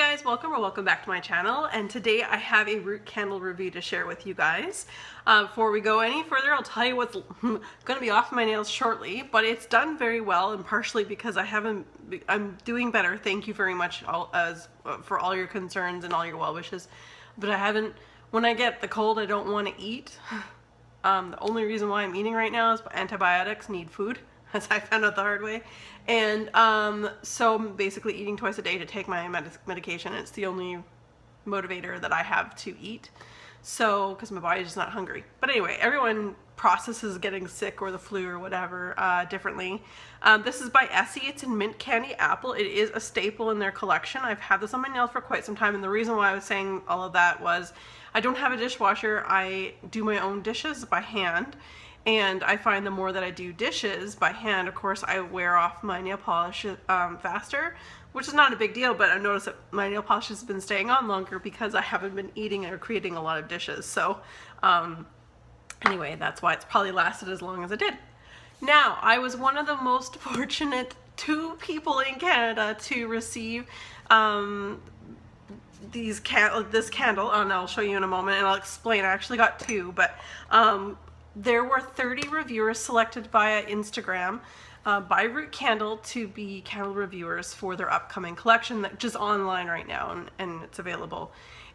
guys, welcome back to my channel, and today I have a root candle review to share with you guys. Before we go any further, I'll tell you what's going to be off my nails shortly, but it's done very well, and partially because I'm doing better. Thank you very much for all your concerns and all your well wishes, but when I get the cold, I don't want to eat. The only reason why I'm eating right now is antibiotics need food, as I found out the hard way. And so I'm basically eating twice a day to take my medication. It's the only motivator that I have to eat. So, because my body's just not hungry. But anyway, everyone processes getting sick or the flu or whatever differently. This is by Essie. It's in mint candy apple. It is a staple in their collection. I've had this on my nails for quite some time, and the reason why I was saying all of that was I don't have a dishwasher. I do my own dishes by hand. And I find the more that I do dishes by hand, of course, I wear off my nail polish faster, which is not a big deal, but I've noticed that my nail polish has been staying on longer because I haven't been eating or creating a lot of dishes. So anyway, that's why it's probably lasted as long as it did. Now, I was one of the most fortunate 2 people in Canada to receive this candle, and I'll show you in a moment, and I'll explain. I actually got 2, but there were 30 reviewers selected via Instagram by Root Candle to be candle reviewers for their upcoming collection that is online right now, and it's available.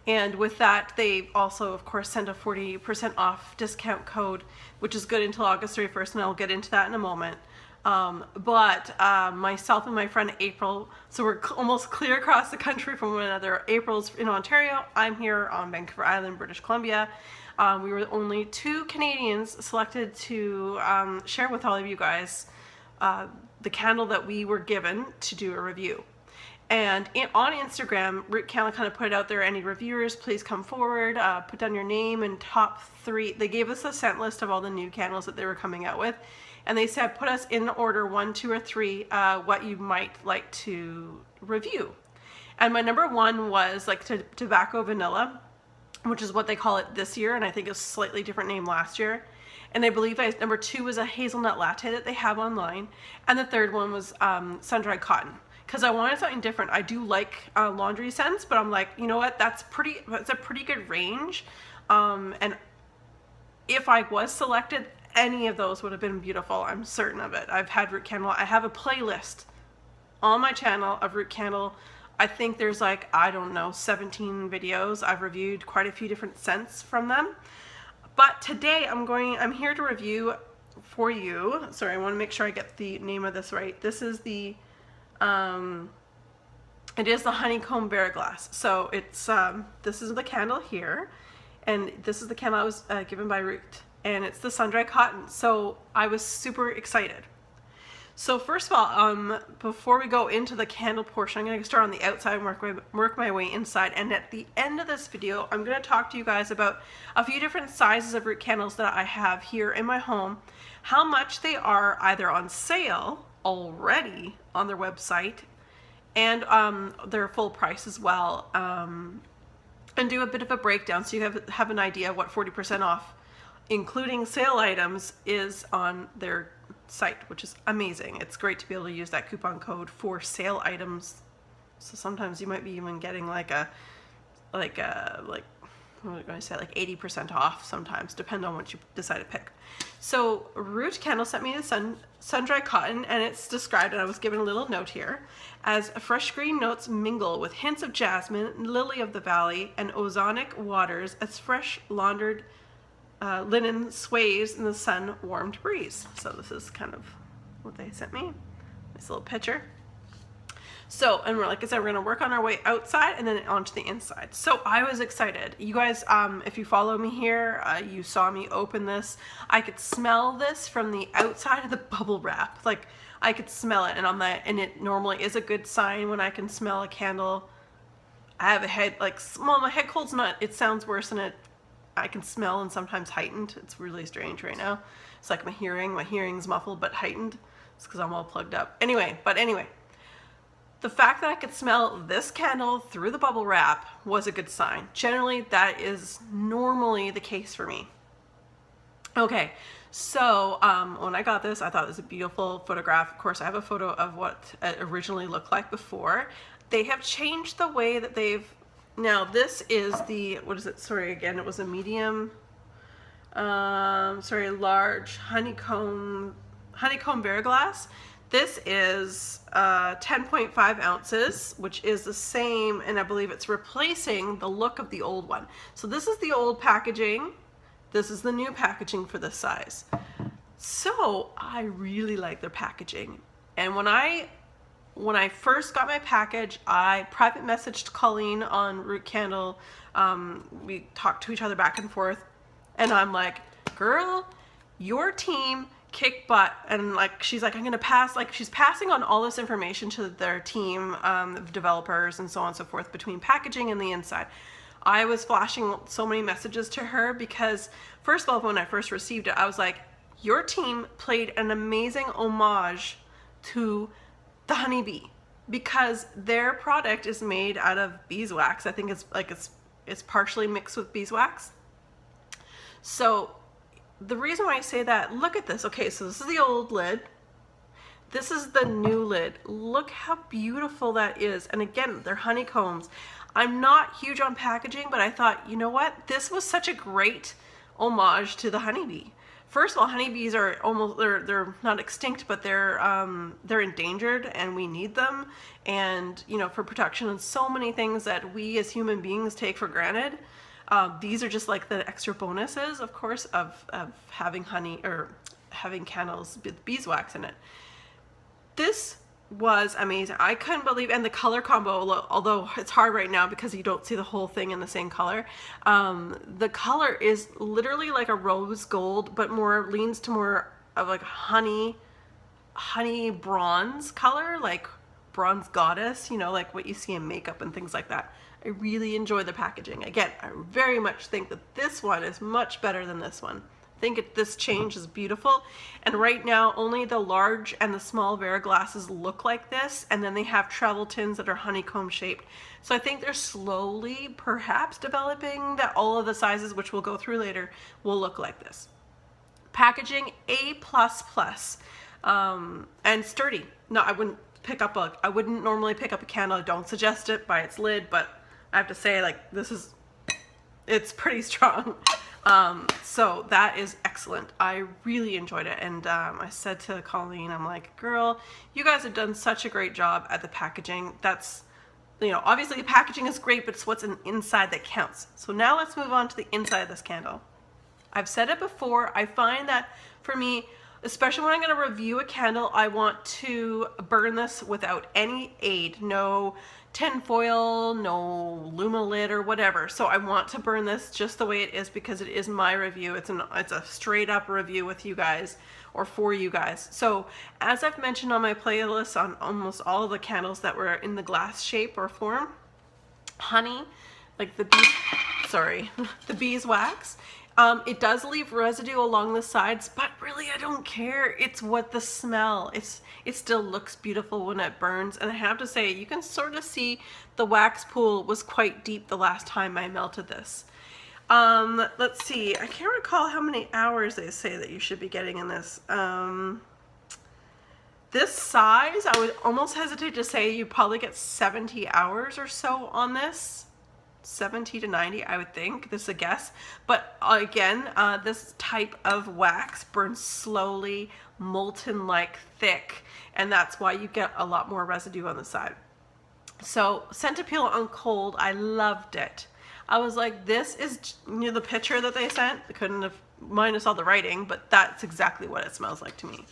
And with that, they also, of course, sent a 40% off discount code, which is good until August 31st, and I'll get into that in a moment. But myself and my friend April, so we're almost clear across the country from one another. April's in Ontario, I'm here on Vancouver Island, British Columbia. We were only 2 Canadians selected to share with all of you guys the candle that we were given to do a review. And on Instagram, Root Candle kind of put it out there, any reviewers, please come forward, put down your name and top 3. They gave us a scent list of all the new candles that they were coming out with. And they said, put us in order 1, 2, or 3, what you might like to review. And my number 1 was like tobacco vanilla, which is what they call it this year, and I think it's a slightly different name last year. And I believe number 2 was a hazelnut latte that they have online, and the 3rd one was sun-dried cotton, because I wanted something different. I do like laundry scents, but I'm like, you know what, that's a pretty good range, and if I was selected, any of those would have been beautiful. I'm certain of it. I've had Root Candle. I have a playlist on my channel of Root Candle. I think there's like, I don't know, 17 videos. I've reviewed quite a few different scents from them. But today I'm here to review for you. Sorry, I want to make sure I get the name of this right. This is it is the honeycomb bear glass. So it's, this is the candle here, and this is the candle I was given by Root, and it's the sun-dried cotton. So I was super excited. So first of all, before we go into the candle portion, I'm going to start on the outside and work my way inside. And at the end of this video, I'm going to talk to you guys about a few different sizes of root candles that I have here in my home, how much they are either on sale already on their website, and their full price as well, and do a bit of a breakdown so you have an idea what 40% off, including sale items, is on their site, which is amazing. It's great to be able to use that coupon code for sale items. So sometimes you might be even getting like what am I going to say, like 80% off sometimes, depending on what you decide to pick. So Root Candle sent me the sun-dried cotton, and it's described, and I was given a little note here, as fresh green notes mingle with hints of jasmine, lily of the valley, and ozonic waters as fresh laundered linen sways in the sun-warmed breeze. So this is kind of what they sent me. This little picture. So, and like I said, we're going to work on our way outside and then onto the inside. So I was excited. You guys, if you follow me here, you saw me open this. I could smell this from the outside of the bubble wrap. Like, I could smell it, and it normally is a good sign when I can smell a candle. I have a head, well, my head cold's not, it sounds worse than I can smell, and sometimes heightened. It's really strange right now. It's like my hearing's muffled but heightened. It's because I'm all plugged up. Anyway, the fact that I could smell this candle through the bubble wrap was a good sign. Generally, that is normally the case for me. Okay, so when I got this, I thought it was a beautiful photograph. Of course, I have a photo of what it originally looked like before. they have changed the way that now this is the, what is it? Sorry, again, it was a medium, large honeycomb beer glass. This is 10.5 ounces, which is the same, and I believe it's replacing the look of the old one. So this is the old packaging. This is the new packaging for this size. So I really like their packaging. And when I first got my package, I private messaged Colleen on Root Candle. We talked to each other back and forth, and I'm like, girl, your team kick butt. And like, she's like, I'm gonna pass, like she's passing on all this information to their team of developers and so on and so forth between packaging and the inside. I was flashing so many messages to her because, first of all, when I first received it, I was like, your team played an amazing homage to the honeybee, because their product is made out of beeswax. I think it's partially mixed with beeswax. So the reason why I say that, look at this. Okay, so this is the old lid. This is the new lid. Look how beautiful that is. And again, they're honeycombs. I'm not huge on packaging, but I thought, you know what? This was such a great homage to the honeybee. First of all, honeybees are almost, they're not extinct, but they're endangered, and we need them, and you know, for protection and so many things that we as human beings take for granted. These are just like the extra bonuses, of course, of having honey or having candles with beeswax in it. This was amazing. I couldn't believe, and the color combo, although it's hard right now because you don't see the whole thing in the same color, the color is literally like a rose gold, but more leans to more of like honey bronze color, like bronze goddess, you know, like what you see in makeup and things like that. I really enjoy the packaging. Again, I very much think that this one is much better than this one. I think this change is beautiful, and right now only the large and the small Vera glasses look like this, and then they have travel tins that are honeycomb shaped. So I think they're slowly perhaps developing that all of the sizes, which we'll go through later, will look like this. Packaging A++, and sturdy. No, I wouldn't normally pick up a candle. I don't suggest it by its lid, but I have to say, like, it's pretty strong. So that is excellent. I really enjoyed it. And I said to Colleen, I'm like, girl, you guys have done such a great job at the packaging. That's, you know, obviously the packaging is great, but it's what's inside that counts. So now let's move on to the inside of this candle. I've said it before, I find that for me, especially when I'm going to review a candle, I want to burn this without any aid. No tin foil, no Lumalid or whatever. So I want to burn this just the way it is because it is my review. It's a straight up review with you guys, or for you guys. So as I've mentioned on my playlist on almost all of the candles that were in the glass shape or form, honey, like the beeswax, it does leave residue along the sides, but really I don't care. It's what the smell. It still looks beautiful when it burns, and I have to say, you can sort of see the wax pool was quite deep the last time I melted this. Let's see, I can't recall how many hours they say that you should be getting in this. This size, I would almost hesitate to say you probably get 70 hours or so on this. 70 to 90, I would think. This is a guess. But again, this type of wax burns slowly, molten-like thick, and that's why you get a lot more residue on the side. So scent appeal on cold, I loved it. I was like, this is, you know, the picture that they sent, I couldn't have, minus all the writing, but that's exactly what it smells like to me.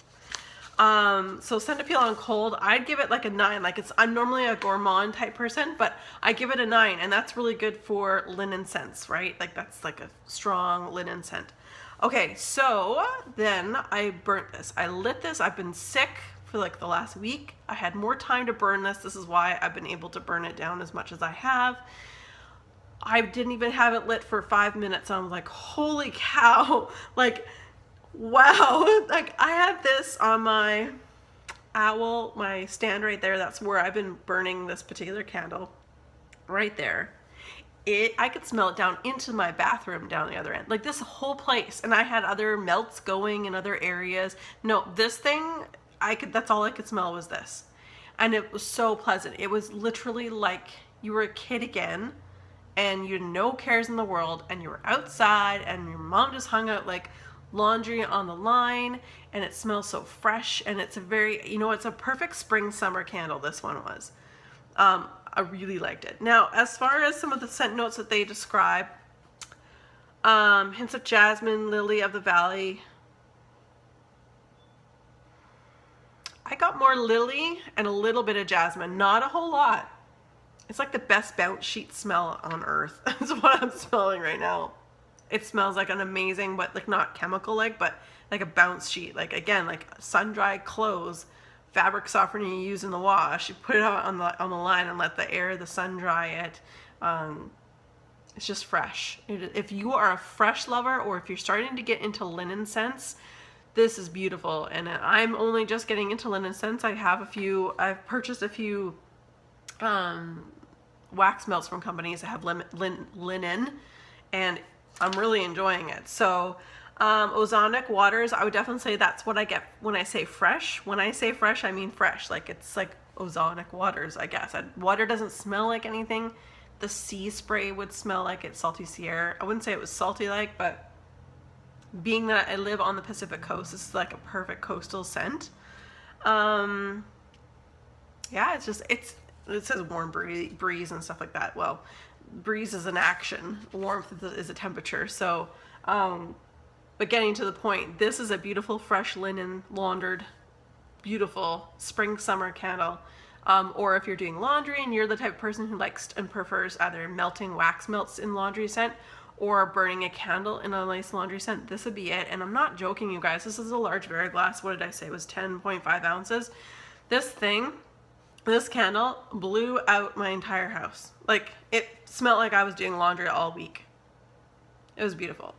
So scent appeal on cold, I'd give it like a 9. Like, I'm normally a gourmand type person, but I give it a 9, and that's really good for linen scents, right? Like, that's like a strong linen scent. Okay, so then I burnt this. I lit this. I've been sick for like the last week. I had more time to burn this. This is why I've been able to burn it down as much as I have. I didn't even have it lit for 5 minutes. And I was like, holy cow. Like, wow. Like, I had this on my owl, my stand right there. That's where I've been burning this particular candle right there. I could smell it down into my bathroom down the other end, like this whole place. And I had other melts going in other areas. No, this thing, that's all I could smell was this. and it was so pleasant. It was literally like you were a kid again, and you had no cares in the world, and you were outside, and your mom just hung out like laundry on the line, and it smells so fresh, and it's a very, you know, it's a perfect spring summer candle. This one was. I really liked it. Now, as far as some of the scent notes that they describe, hints of jasmine, lily of the valley. I got more lily and a little bit of jasmine, not a whole lot. It's like the best bounce sheet smell on earth. That's what I'm smelling right now. It smells like an amazing, but like not chemical like, but like a bounce sheet. Like again, like sun-dried clothes, fabric softener you use in the wash. You put it out on the line and let the air, the sun dry it. It's just fresh. If you are a fresh lover, or if you're starting to get into linen scents, this is beautiful. And I'm only just getting into linen scents. I've purchased a few wax melts from companies that have linen, and I'm really enjoying it. So ozonic waters, I would definitely say that's what I get when I say fresh. When I say fresh, I mean fresh. Like it's like ozonic waters, I guess. Water doesn't smell like anything. The sea spray would smell like it's salty sea air. I wouldn't say it was salty like, but being that I live on the Pacific coast, this is like a perfect coastal scent. Yeah, it's just, it says warm breeze and stuff like that. Well, breeze is an action, warmth is a temperature. So, but getting to the point, this is a beautiful, fresh linen, laundered, beautiful spring summer candle. Or if you're doing laundry and you're the type of person who likes and prefers either melting wax melts in laundry scent or burning a candle in a nice laundry scent, this would be it. And I'm not joking, you guys. This is a large Vera glass. What did I say? It was 10.5 ounces. This candle blew out my entire house. Like, it smelled like I was doing laundry all week. It was beautiful.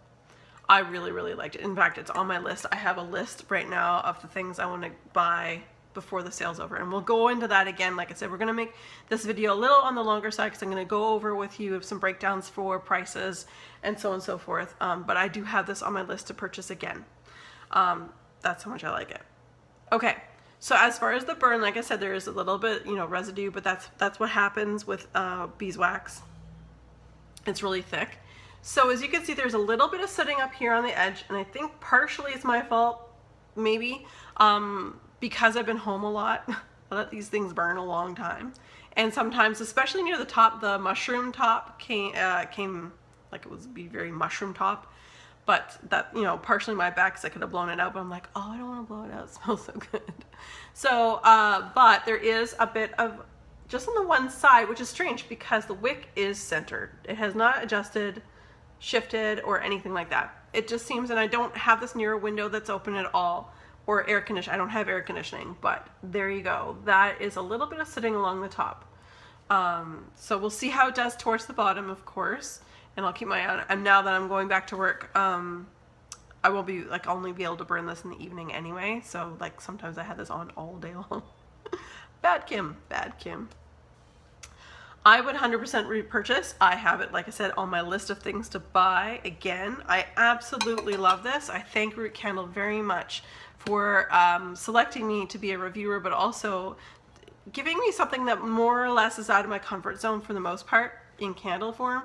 I really, really liked it. In fact, it's on my list. I have a list right now of the things I want to buy before the sale's over, and we'll go into that again. Like I said, we're going to make this video a little on the longer side because I'm going to go over with you some breakdowns for prices and so on and so forth. But I do have this on my list to purchase again. That's how much I like it. Okay, so as far as the burn, like I said, there is a little bit, you know, residue, but that's what happens with beeswax. It's really thick. So as you can see, there's a little bit of sitting up here on the edge, and I think partially it's my fault, maybe. Because I've been home a lot, I let these things burn a long time. And sometimes, especially near the top, the mushroom top came like it was be very mushroom top. But that, you know, partially my back, because I could have blown it out, but I'm like, oh, I don't want to blow it out. It smells so good. So, but there is a bit of, just on the one side, which is strange because the wick is centered. It has not adjusted, shifted, or anything like that. It just seems, and I don't have this near a window that's open at all. Or air conditioning. I don't have air conditioning, but there you go. That is a little bit of sitting along the top. So we'll see how it does towards the bottom, of course. And I'll keep my eye on it. And now that I'm going back to work, I will be like only be able to burn this in the evening anyway. So like sometimes I had this on all day long. Bad Kim, bad Kim. I would 100% repurchase. I have it, like I said, on my list of things to buy. Again, I absolutely love this. I thank Root Candle very much for selecting me to be a reviewer, but also giving me something that more or less is out of my comfort zone for the most part in candle form.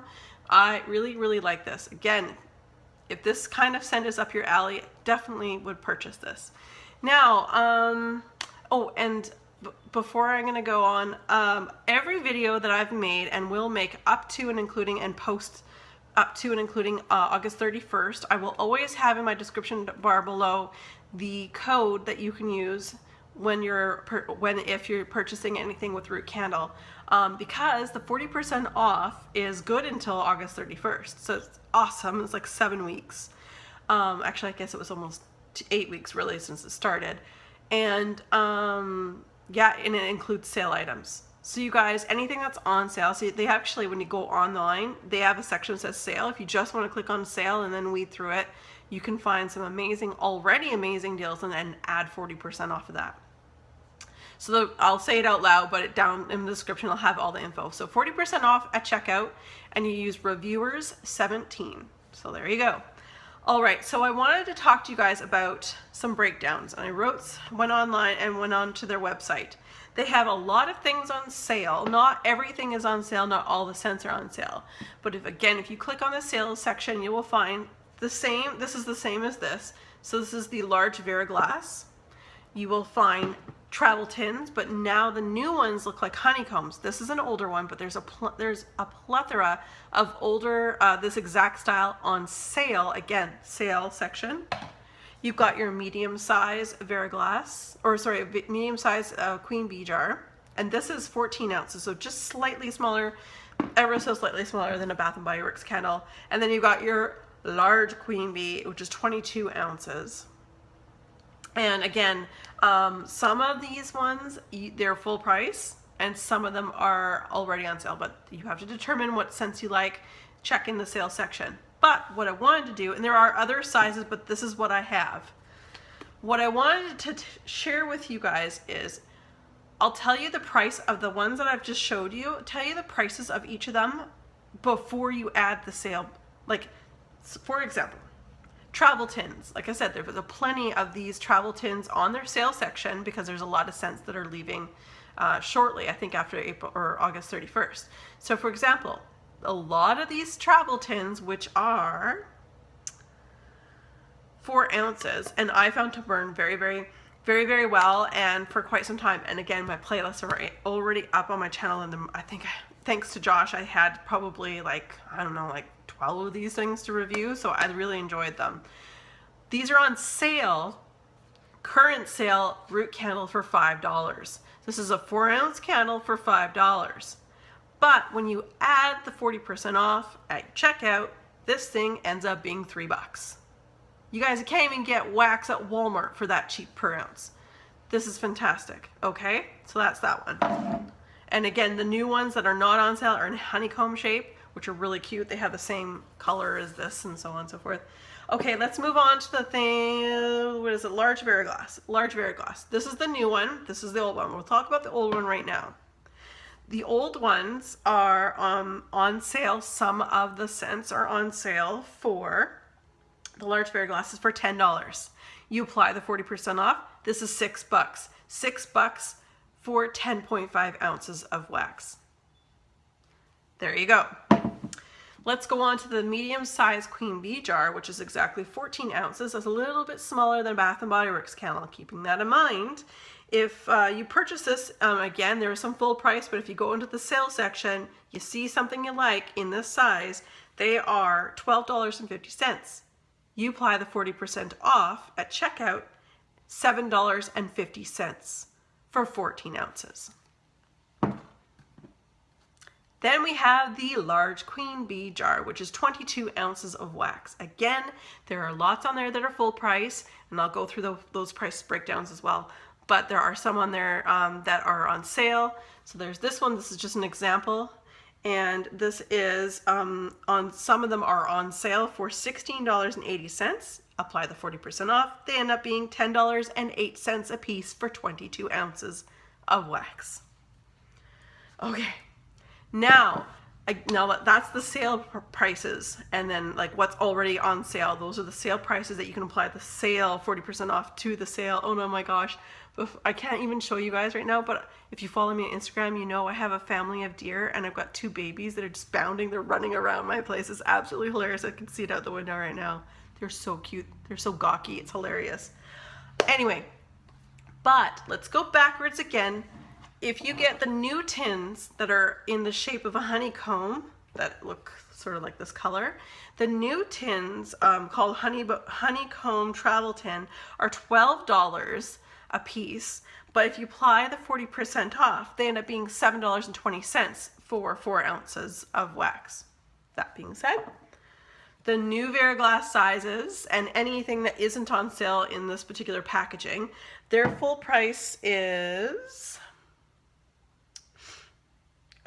I really, really like this. Again, if this kind of scent is up your alley, definitely would purchase this. Now, oh, and before I'm going to go on, every video that I've made and will make up to and including and post up to and including August 31st, I will always have in my description bar below the code that you can use when if you're purchasing anything with Root Candle, because the 40% off is good until August 31st. So it's awesome. It's like 7 weeks. Actually, I guess it was almost 8 weeks really since it started. And yeah, and it includes sale items. So you guys, anything that's on sale, so they actually, when you go online, they have a section that says sale. If you just want to click on sale and then weed through it, you can find some already amazing deals and then add 40% off of that. So I'll say it out loud, but down in the description I'll have all the info. So 40% off at checkout, and you use reviewers 17. So there you go. All right, so I wanted to talk to you guys about some breakdowns, and I went online and went on to their website. They have a lot of things on sale. Not everything is on sale, not all the scents are on sale. But if you click on the sales section, you will find the same. This is the same as this. So this is the large Veriglass. You will find travel tins, but now the new ones look like honeycombs. This is an older one, but there's a plethora of older, this exact style on sale. Again, sale section. You've got your medium size Veriglass, or sorry, medium size queen bee jar. And this is 14 ounces, so just slightly smaller, ever so slightly smaller than a Bath & Body Works candle. And then you've got your large queen bee, which is 22 ounces. And again, some of these ones, they're full price, and some of them are already on sale, but you have to determine what scents you like, check in the sale section. But what I wanted to do, and there are other sizes, but this is what I have. What I wanted to share with you guys is, I'll tell you the price of the ones that I've just showed you, tell you the prices of each of them before you add the sale. Like, for example, travel tins. Like I said, there's plenty of these travel tins on their sale section because there's a lot of scents that are leaving shortly, I think after April or August 31st. So for example, a lot of these travel tins, which are 4 ounces, and I found to burn very well and for quite some time. And again, my playlists are already up on my channel, and I think thanks to Josh, I had probably like, I don't know, like 12 of these things to review, so I really enjoyed them. These are on sale, current sale root candle for $5. This is a 4-ounce candle for $5. But when you add the 40% off at checkout, this thing ends up being $3. You guys can't even get wax at Walmart for that cheap per ounce. This is fantastic, okay? So that's that one. And again, the new ones that are not on sale are in honeycomb shape, which are really cute. They have the same color as this and so on and so forth. Okay, let's move on to the thing, what is it? Large Veriglass. Large Veriglass. This is the new one. This is the old one. We'll talk about the old one right now. The old ones are on sale. Some of the scents are on sale for, the large Veriglass is for $10. You apply the 40% off. This is $6. $6 for 10.5 ounces of wax. There you go. Let's go on to the medium-sized queen bee jar, which is exactly 14 ounces. It's a little bit smaller than Bath & Body Works candle, keeping that in mind. If you purchase this, again, there is some full price, but if you go into the sales section, you see something you like in this size, they are $12.50. You apply the 40% off at checkout, $7.50 for 14 ounces. Then we have the large queen bee jar, which is 22 ounces of wax. Again, there are lots on there that are full price, and I'll go through those price breakdowns as well. But there are some on there that are on sale. So there's this one. This is just an example. And this is, on some of them are on sale for $16.80. Apply the 40% off. They end up being $10.08 a piece for 22 ounces of wax. Okay. Now that's the sale prices, and then like what's already on sale. Those are the sale prices that you can apply the sale 40% off to the sale. Oh no, my gosh, I can't even show you guys right now, but if you follow me on Instagram, you know I have a family of deer, and I've got 2 babies that are just bounding. They're running around my place. It's absolutely hilarious. I can see it out the window right now. They're so cute. They're so gawky. It's hilarious. Anyway, but let's go backwards again. If you get the new tins that are in the shape of a honeycomb, that look sort of like this color, the new tins called honeycomb travel tin are $12 a piece. But if you apply the 40% off, they end up being $7.20 for 4 ounces of wax. That being said, the new Veriglass sizes and anything that isn't on sale in this particular packaging, their full price is...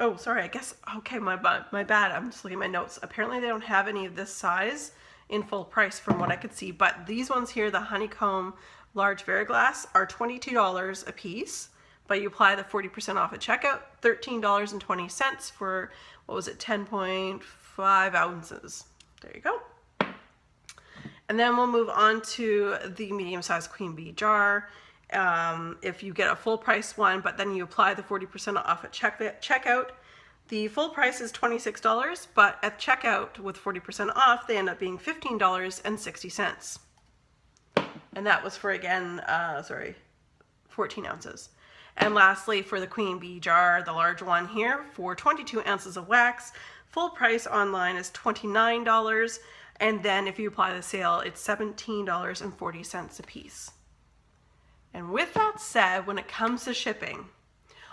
Oh, sorry, I guess, okay, my bad. I'm just looking at my notes. Apparently they don't have any of this size in full price from what I could see, but these ones here, the honeycomb large Veriglass, are $22 a piece, but you apply the 40% off at checkout, $13.20 for, what was it, 10.5 ounces. There you go. And then we'll move on to the medium-sized queen bee jar. If you get a full price one, but then you apply the 40% off at checkout, the full price is $26, but at checkout with 40% off, they end up being $15.60. And that was for, again, 14 ounces. And lastly, for the Queen Bee jar, the large one here, for 22 ounces of wax, full price online is $29. And then if you apply the sale, it's $17.40 a piece. And with that said, when it comes to shipping,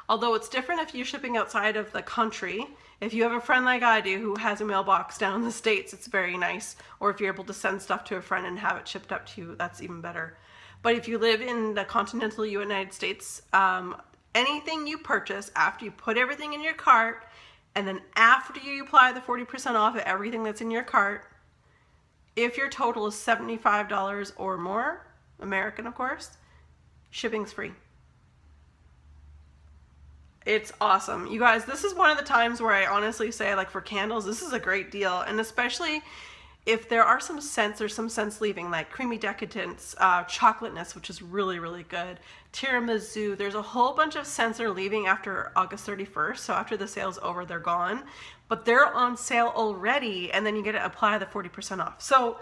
although it's different if you're shipping outside of the country, if you have a friend like I do who has a mailbox down in the States, it's very nice. Or if you're able to send stuff to a friend and have it shipped up to you, that's even better. But if you live in the continental United States, anything you purchase after you put everything in your cart, and then after you apply the 40% off of everything that's in your cart, if your total is $75 or more, American of course, shipping's free. It's awesome. You guys, this is one of the times where I honestly say, like, for candles, this is a great deal. And especially if there are some scents or some scents leaving, like creamy decadence, chocolateness, which is really, really good, tiramisu. There's a whole bunch of scents that are leaving after August 31st. So after the sale's over, they're gone. But they're on sale already, and then you get to apply the 40% off. So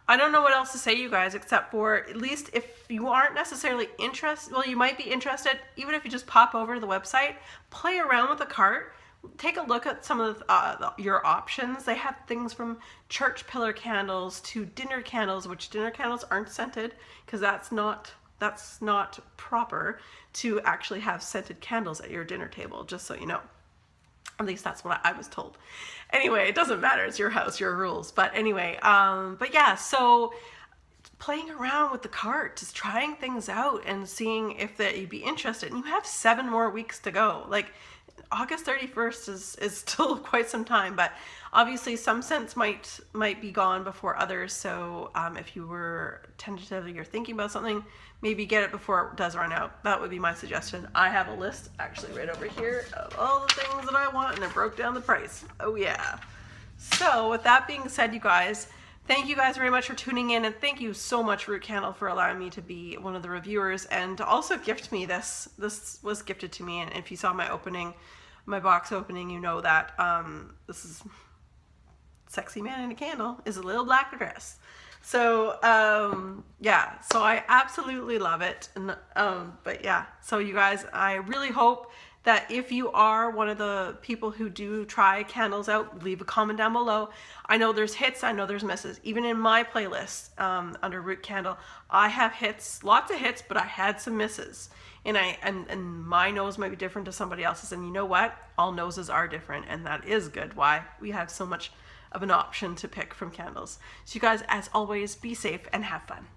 I don't know what else to say, you guys, except for, at least if you aren't necessarily interested, well, you might be interested, even if you just pop over to the website, play around with the cart, take a look at some of your options. They have things from church pillar candles to dinner candles, which dinner candles aren't scented, because that's not proper to actually have scented candles at your dinner table, just so you know. At least that's what I was told. Anyway, it doesn't matter. It's your house, your rules. But anyway, but yeah, so playing around with the cart, just trying things out and seeing if that you'd be interested. And you have 7 more weeks to go. Like, August 31st is still quite some time, but obviously some scents might be gone before others. So if you were tentatively you're thinking about something, maybe get it before it does run out. That would be my suggestion. I have a list actually right over here of all the things that I want, and I broke down the price. Oh yeah. So with that being said, you guys, thank you guys very much for tuning in, and thank you so much, Root Candle, for allowing me to be one of the reviewers and to also gift me this. This was gifted to me, and if you saw my opening, my box opening, you know that this is Sexy Man in a Candle is a little black dress. So yeah, so I absolutely love it. And but yeah, so you guys, I really hope that if you are one of the people who do try candles out, leave a comment down below. I know there's hits, I know there's misses. Even in my playlist under Root Candle, I have hits, lots of hits, but I had some misses. And my nose might be different to somebody else's, and you know what? All noses are different, and that is good. Why we have so much of an option to pick from candles. So you guys, as always, be safe and have fun.